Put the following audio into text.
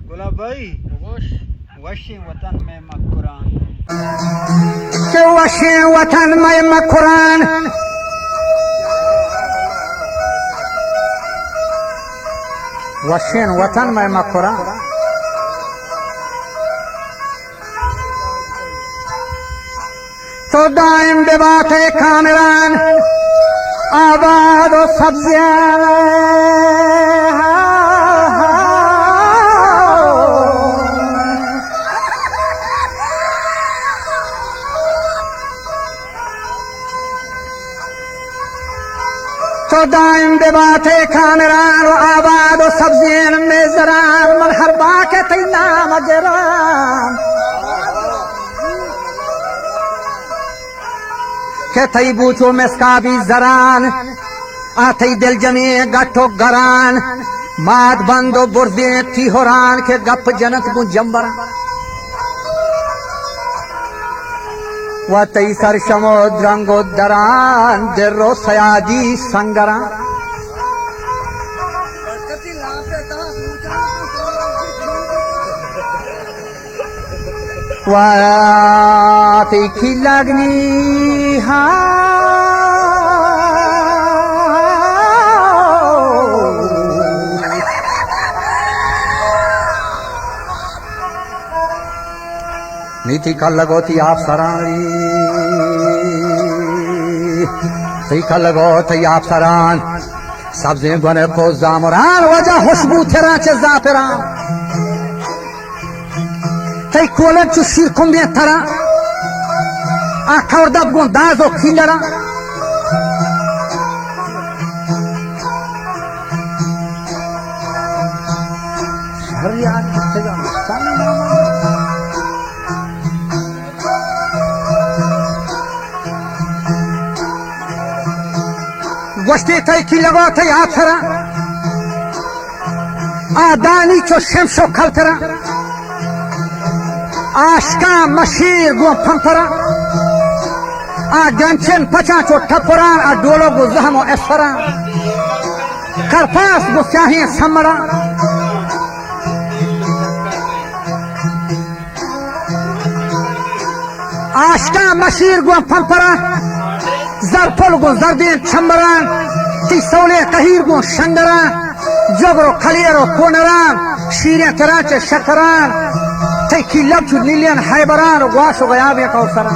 गुलाब भाई वशी वतन में मकुरान वशी वतन में मकुरान वशीन वतन में मकुरान तो दाइम बेबात कामरान आबाद और सब्जियां तो दाइम बेबात कामरान आबाद और सब्जियां में जरार मन हर बाके तीना मजरान के थई बूचो मेस्का भी जरान आथई दिल जमी गठो गरान मात बंदो बुर्दे थी होरान के गप जनत बु जंबर वतई सर समुद्रंगो दरान दिरो सयाजी संगरा वाती की लगनी नीति का लगोती आप सरानी ती का लगोती आप सरान सब्जी बने को जामरान वजह खुशबू तेरा चे जाफरान तई कोलर चु शिरकुम में तरा आखर दब गुन दाजो खिलरा हरियाणा से जाना वस्ते तई की लगो तई आथरा आदानी चो शमशो खलतरा आशका मशीर गो फंफरा आ गंचन पचा चो ठपरा आ डोलो गो जहमो एफरा करपास गो चाहे समरा आशका मशीर गो फंफरा जरफल गो जरदीन छंबरा ती सौले कहीर गो शंगरा जबरो खलियरो कोनरा शीरे तराचे शकरान तई की लबचु नीलियन हैबरान वाशो गया बे कौसरा